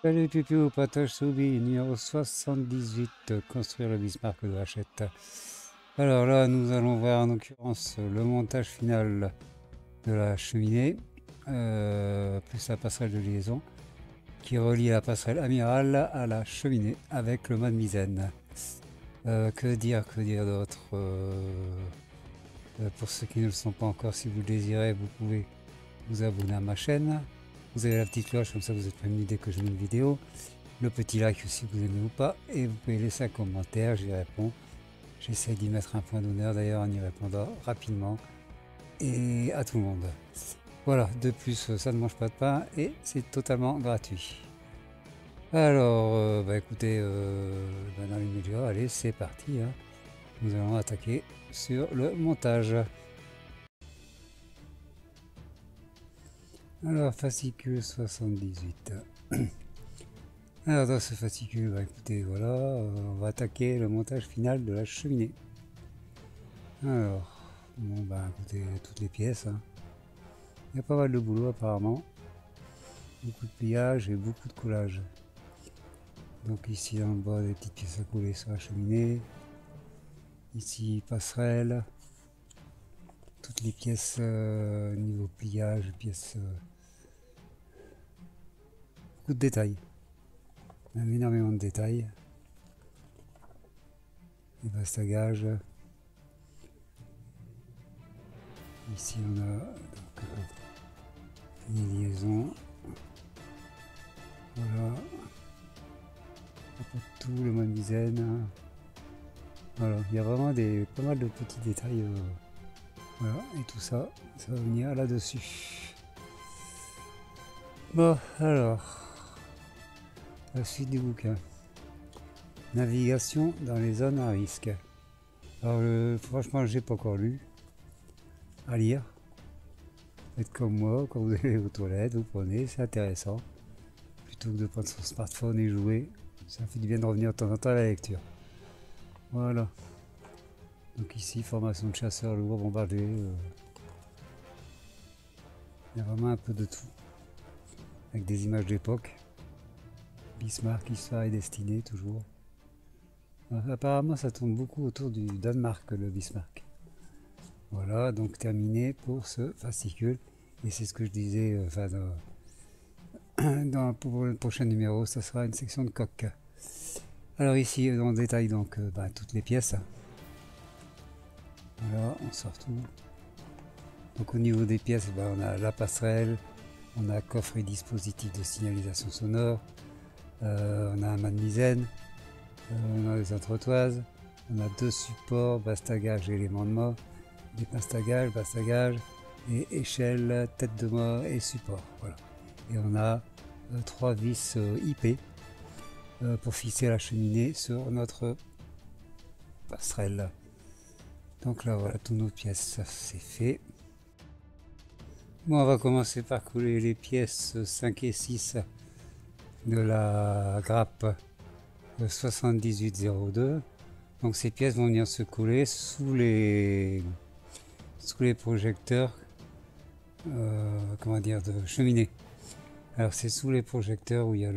Salut Pipiou, Patoche Soubi, numéro 78, construire le Bismarck de Hachette. Alors là, nous allons voir en l'occurrence le montage final de la cheminée, plus la passerelle de liaison, qui relie la passerelle Amiral à la cheminée avec le mode misaine. Que dire d'autre pour ceux qui ne le sont pas encore, si vous le désirez, vous pouvez vous abonner à ma chaîne. Vous avez la petite cloche, comme ça vous êtes prévenu dès que je mets une vidéo. Le petit like si vous aimez ou pas. Et vous pouvez laisser un commentaire, j'y réponds. J'essaie d'y mettre un point d'honneur d'ailleurs en y répondant rapidement. Et à tout le monde. Voilà, de plus ça ne mange pas de pain et c'est totalement gratuit. Alors, écoutez, dans l'immédiat, allez, c'est parti. Hein. Nous allons attaquer sur le montage. Alors, fascicule 78. Alors, dans ce fascicule, écoutez, voilà, on va attaquer le montage final de la cheminée. Alors, bon, écoutez, toutes les pièces. Hein. Il y a pas mal de boulot apparemment. Beaucoup de pliage et beaucoup de collage. Donc ici en bas, des petites pièces à coller sur la cheminée. Ici, passerelle. Toutes les pièces niveau pliage, pièces... beaucoup de détails. Même énormément de détails. Les bastagages. Ici on a donc, une liaison. Voilà. Tout le mode dizaine. Voilà, il y a vraiment pas mal de petits détails. Voilà, et tout ça, ça va venir là-dessus. Bon, alors, la suite du bouquin. Navigation dans les zones à risque. Alors, franchement, j'ai pas encore lu. À lire. Faites comme moi, quand vous allez aux toilettes, vous prenez, c'est intéressant. Plutôt que de prendre son smartphone et jouer, ça fait du bien de revenir de temps en temps à la lecture. Voilà. Donc ici, formation de chasseurs lourds bombardés. Il y a vraiment un peu de tout. Avec des images d'époque. Bismarck, histoire et destinée, toujours. Apparemment, ça tourne beaucoup autour du Danemark, le Bismarck. Voilà, donc terminé pour ce fascicule. Et c'est ce que je disais, pour le prochain numéro, ça sera une section de coque. Alors ici, dans le détail, donc, toutes les pièces. Voilà, on sort tout. Donc au niveau des pièces, on a la passerelle, on a coffre et dispositif de signalisation sonore, on a un mât de misaine, on a des entretoises, on a deux supports, bastagage et éléments de mât, des bastagage et échelle, tête de mât et support. Voilà. Et on a trois vis IP pour fixer la cheminée sur notre passerelle. Donc là voilà, toutes nos pièces, c'est fait. Bon, on va commencer par couler les pièces 5 et 6 de la grappe 7802. Donc ces pièces vont venir se couler sous les projecteurs de cheminée. Alors c'est sous les projecteurs où il y a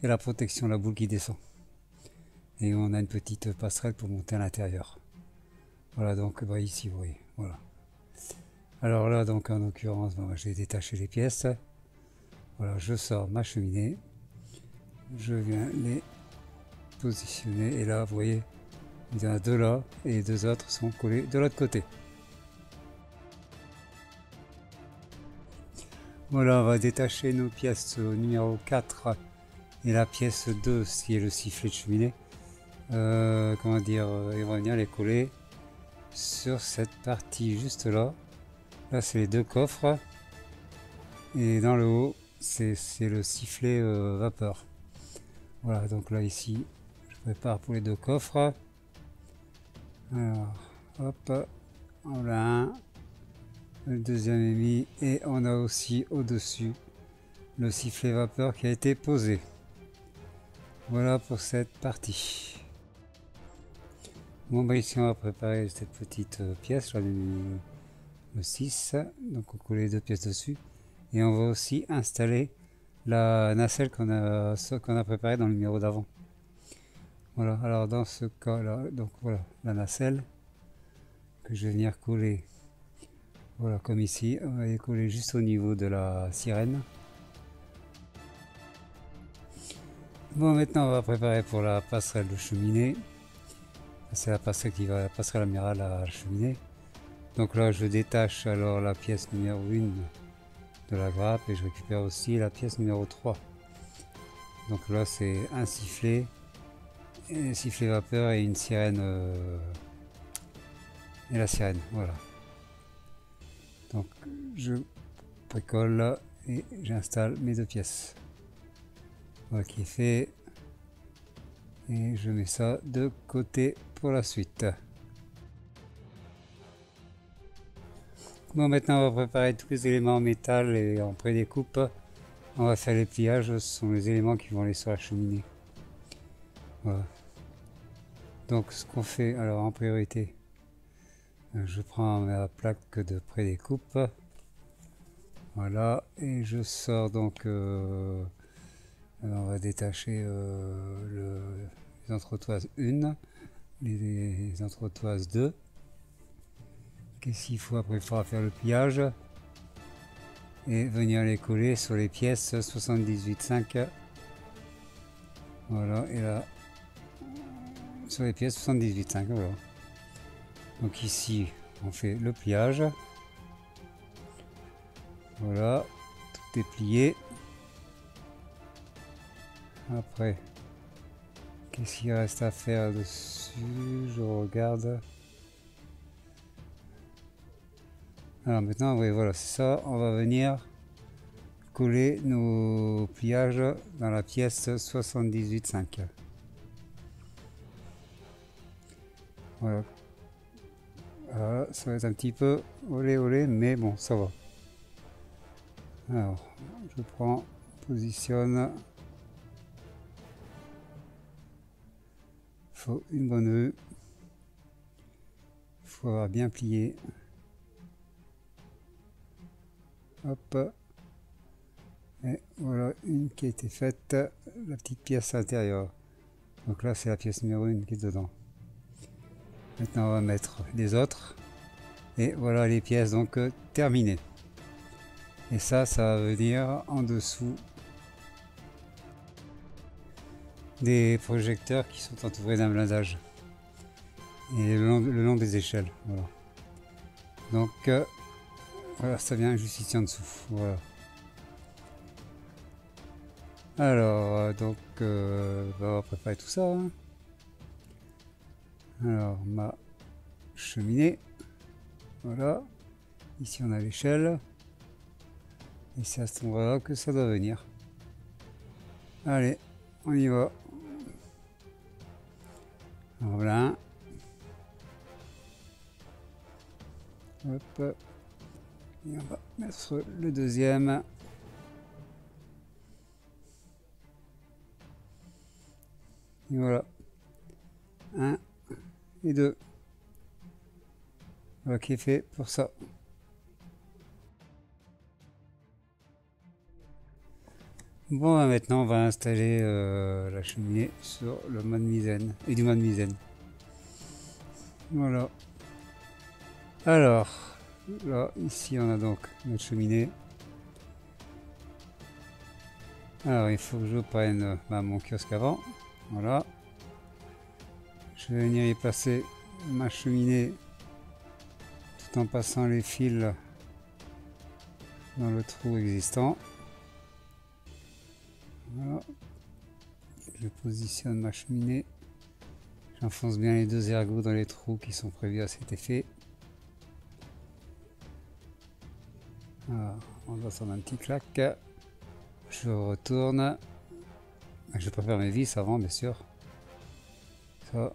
la protection, la boule qui descend. Et on a une petite passerelle pour monter à l'intérieur. Voilà, donc ici vous voyez, voilà. Alors là, donc en l'occurrence, j'ai détaché les pièces. Voilà, je sors ma cheminée. Je viens les positionner. Et là, vous voyez, il y en a deux là et les deux autres sont collés de l'autre côté. Voilà, on va détacher nos pièces numéro 4 et la pièce 2, qui est le sifflet de cheminée. Et on va venir les coller sur cette partie juste là. Là, c'est les deux coffres. Et dans le haut, c'est le sifflet vapeur. Voilà, donc là, ici, je prépare pour les deux coffres. Alors, hop, on a un. Le deuxième est mis. Et on a aussi au-dessus le sifflet vapeur qui a été posé. Voilà pour cette partie. Bon, ici, on va préparer cette petite pièce, là, le 6. Donc, on colle les deux pièces dessus. Et on va aussi installer la nacelle qu'on a préparée dans le numéro d'avant. Voilà, alors dans ce cas-là, donc voilà, la nacelle que je vais venir coller, voilà, comme ici, on va les coller juste au niveau de la sirène. Bon, maintenant on va préparer pour la passerelle de cheminée. C'est la passerelle qui va, la passerelle amirale à la cheminée. Donc là, je détache alors la pièce numéro 1 de la grappe et je récupère aussi la pièce numéro 3. Donc là, c'est un sifflet vapeur et une sirène et la sirène, voilà. Donc je précolle et j'installe mes 2 pièces. Voilà qui est fait. Et je mets ça de côté pour la suite. Bon, maintenant on va préparer tous les éléments en métal et en pré-découpe. On va faire les pliages, ce sont les éléments qui vont aller sur la cheminée. Voilà. Donc ce qu'on fait, alors en priorité, je prends ma plaque de pré-découpe. Voilà, et je sors donc, on va détacher les entretoises 1, les entretoises 2. Qu'est-ce qu'il faut après? Il faudra faire le pliage et venir les coller sur les pièces 78,5. Voilà, et là, sur les pièces 78,5, voilà. Donc ici, on fait le pliage. Voilà, tout est plié. Après, qu'est-ce qu'il reste à faire dessus? Je regarde. Alors maintenant, oui, voilà, c'est ça. On va venir coller nos pliages dans la pièce 78,5. Voilà. Voilà, ça va être un petit peu olé, mais bon, ça va. Alors, je prends, positionne. Il faut une bonne vue. Il faut avoir bien plié. Hop. Et voilà une qui a été faite, la petite pièce intérieure. Donc là, c'est la pièce numéro 1 qui est dedans. Maintenant, on va mettre les autres. Et voilà les pièces donc terminées. Et ça va venir en dessous des projecteurs qui sont entourés d'un blindage. Et le long des échelles. Voilà. Donc, voilà, ça vient juste ici en dessous. Voilà. Alors, donc, on va préparer tout ça. Hein. Alors, ma cheminée. Voilà. Ici, on a l'échelle. Et c'est à cet endroit-là que ça doit venir. Allez, on y va. Voilà. Hop. Et on va mettre le deuxième. Et voilà. 1 et 2. Voilà qui est fait pour ça. Bon, maintenant on va installer la cheminée sur le mode misaine et du mode misaine. Voilà. Alors, là, ici on a donc notre cheminée. Alors, il faut que je prenne mon kiosque avant. Voilà. Je vais venir y placer ma cheminée tout en passant les fils dans le trou existant. Voilà. Je positionne ma cheminée. J'enfonce bien les 2 ergots dans les trous qui sont prévus à cet effet. Alors, on va s'en un petit clac. Je retourne. Je prépare mes vis avant, bien sûr. Ça.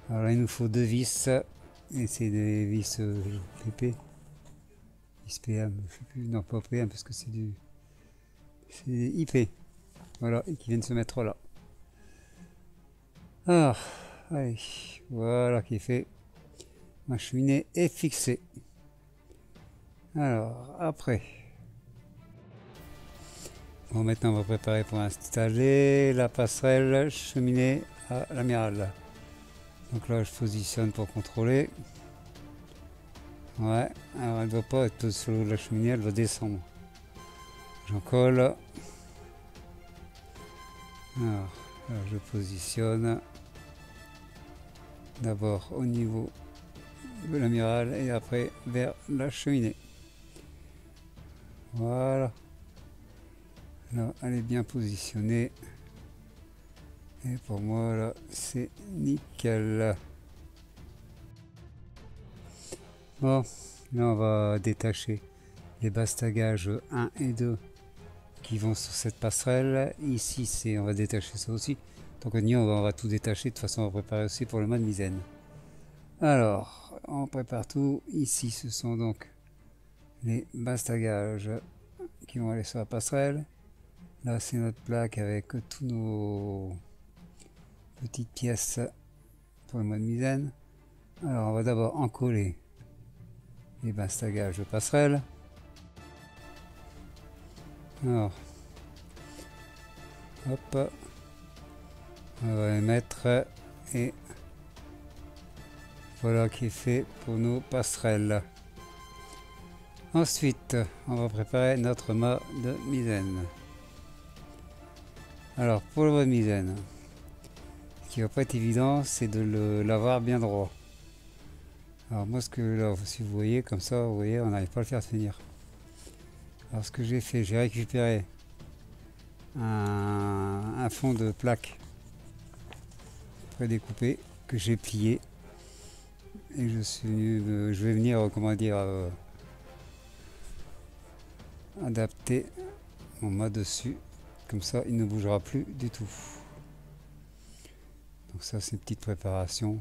Alors là, il nous faut 2 vis. Et c'est des vis PP. Vis PM, je sais plus. Non, pas PM parce que c'est du. C'est IP. Voilà, et qui viennent se mettre là. Alors, allez, voilà qui est fait. Ma cheminée est fixée. Alors, après, Bon, maintenant on va préparer pour installer la passerelle cheminée à l'amiral. Donc là je positionne pour contrôler. Ouais, alors elle ne doit pas être sur l'eau de la cheminée, elle va descendre. J'en colle. Alors là, je positionne d'abord au niveau de l'amiral et après vers la cheminée. Voilà. Là, elle est bien positionnée. Et pour moi, là, c'est nickel. Bon, là, on va détacher les bastagages 1 et 2 qui vont sur cette passerelle. Ici, on va détacher ça aussi. Donc, on va tout détacher. De toute façon, on va préparer aussi pour le mât de misaine. Alors, on prépare tout. Ici, ce sont donc les bastagages qui vont aller sur la passerelle. Là, c'est notre plaque avec tous nos petites pièces pour le mât de misaine. Alors, on va d'abord encoller les bastagages de passerelle. Alors, hop, on va les mettre et voilà qui est fait pour nos passerelles. Ensuite, on va préparer notre mât de misaine. Alors, pour le mât de misaine, ce qui va pas être évident, c'est de l'avoir bien droit. Alors moi, là, si vous voyez comme ça, vous voyez, on n'arrive pas à le faire tenir. Alors ce que j'ai fait, j'ai récupéré un fond de plaque prédécoupé que j'ai plié et je vais venir, comment dire, adapter mon mât dessus. Comme ça, il ne bougera plus du tout. Donc ça, c'est une petite préparation.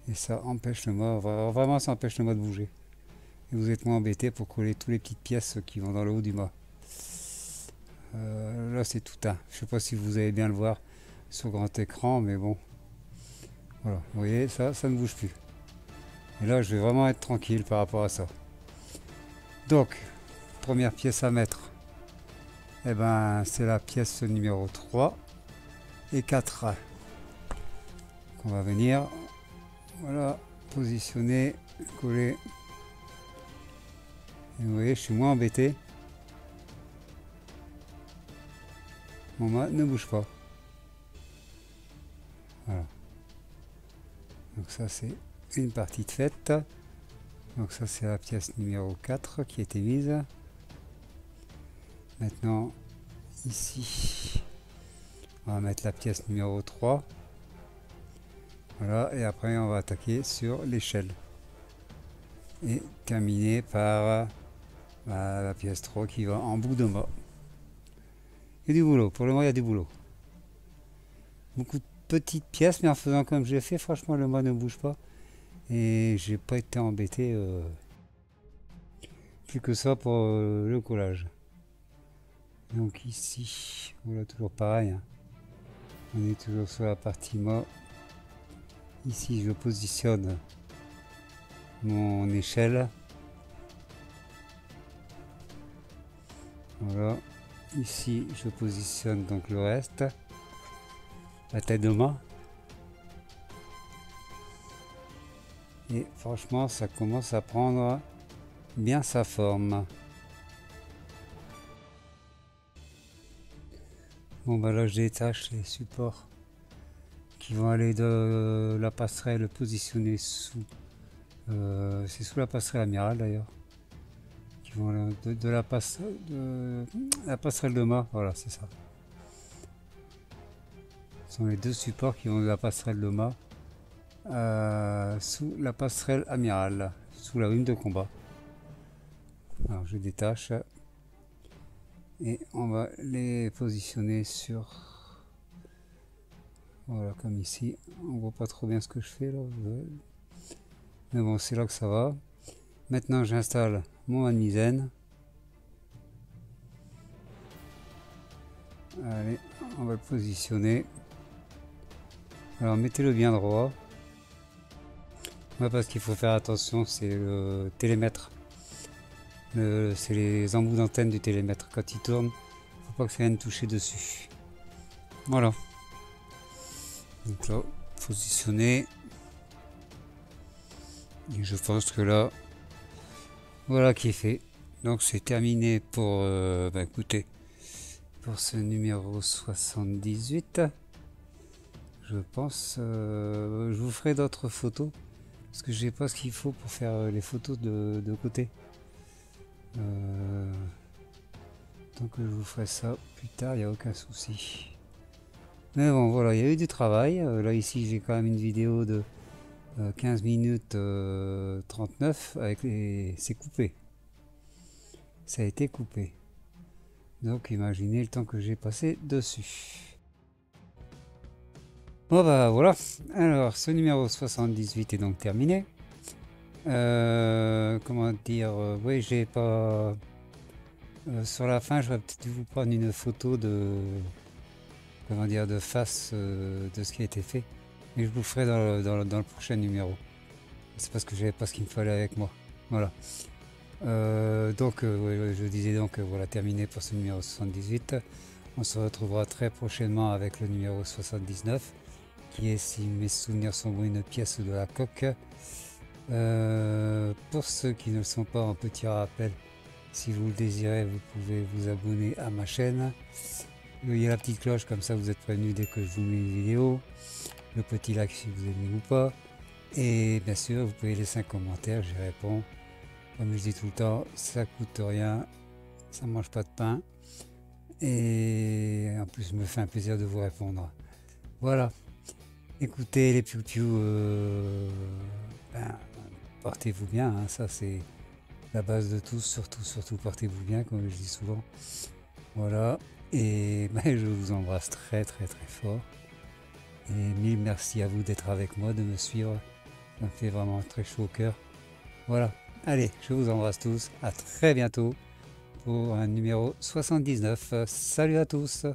Et ça empêche le mât, vraiment ça empêche le mât de bouger. Et vous êtes moins embêté pour coller toutes les petites pièces qui vont dans le haut du mât. Là c'est tout un. Je sais pas si vous allez bien le voir sur grand écran, mais bon. Voilà, vous voyez, ça ne bouge plus. Et là je vais vraiment être tranquille par rapport à ça. Donc, première pièce à mettre, eh ben, c'est la pièce numéro 3 et 4. On va venir, voilà, positionner, coller. Et vous voyez, je suis moins embêté. Mon mât ne bouge pas. Voilà. Donc ça c'est une partie de faite. Donc ça c'est la pièce numéro 4 qui a été mise. Maintenant ici on va mettre la pièce numéro 3. Voilà, et après on va attaquer sur l'échelle. Et terminer par la pièce 3 qui va en bout de mât. Il y a du boulot, pour le moment il y a du boulot. Beaucoup de petites pièces, mais en faisant comme j'ai fait, franchement le mât ne bouge pas. Et j'ai pas été embêté plus que ça pour le collage. Donc ici, voilà, toujours pareil. Hein. On est toujours sur la partie mât. Ici je positionne mon échelle. Voilà. Ici je positionne donc le reste. La tête de mât. Et franchement ça commence à prendre bien sa forme. Bon bah là je détache les supports qui vont aller de la passerelle positionnée sous. C'est sous la passerelle amiral d'ailleurs. Qui vont de la passerelle de mât, voilà c'est ça. Ce sont les deux supports qui vont de la passerelle de mât sous la passerelle amiral, sous la rime de combat. Alors je détache et on va les positionner sur, voilà, comme ici. On voit pas trop bien ce que je fais là, mais bon c'est là que ça va. Maintenant j'installe mon mât de misaine. Allez, on va le positionner. Alors mettez-le bien droit. Ouais, parce qu'il faut faire attention, c'est le télémètre. C'est les embouts d'antenne du télémètre. Quand il tourne, pas que ça vienne toucher dessus. Voilà. Donc là, positionner. Et je pense que là, voilà qui est fait. Donc c'est terminé pour, écoutez, pour ce numéro 78. Je pense, je vous ferai d'autres photos. Parce que je sais pas ce qu'il faut pour faire les photos de côté. Donc je vous ferai ça plus tard, il n'y a aucun souci. Mais bon voilà, il y a eu du travail. Là ici j'ai quand même une vidéo de 15 minutes 39 avec les... c'est coupé. Ça a été coupé. Donc imaginez le temps que j'ai passé dessus. Bon bah voilà, alors ce numéro 78 est donc terminé. Comment dire, oui j'ai pas... sur la fin j'aurais peut-être dû vous prendre une photo de... comment dire, de face de ce qui a été fait. Mais je vous ferai dans le prochain numéro. C'est parce que j'avais pas ce qu'il me fallait avec moi. Voilà. Donc ouais, je disais donc voilà, terminé pour ce numéro 78. On se retrouvera très prochainement avec le numéro 79 qui est, si mes souvenirs sont bons, une pièce de la coque. Pour ceux qui ne le sont pas, un petit rappel, si vous le désirez, vous pouvez vous abonner à ma chaîne. Il y a la petite cloche, comme ça vous êtes prévenu dès que je vous mets une vidéo. Le petit like si vous aimez ou pas. Et bien sûr, vous pouvez laisser un commentaire, j'y réponds. Comme je dis tout le temps, ça coûte rien, ça mange pas de pain. Et en plus, je me fais un plaisir de vous répondre. Voilà. Écoutez les piou-piou, portez-vous bien, hein, ça c'est la base de tout, surtout portez-vous bien, comme je dis souvent. Voilà, et je vous embrasse très fort. Et mille merci à vous d'être avec moi, de me suivre, ça me fait vraiment très chaud au cœur. Voilà, allez, je vous embrasse tous, à très bientôt pour un numéro 79. Salut à tous!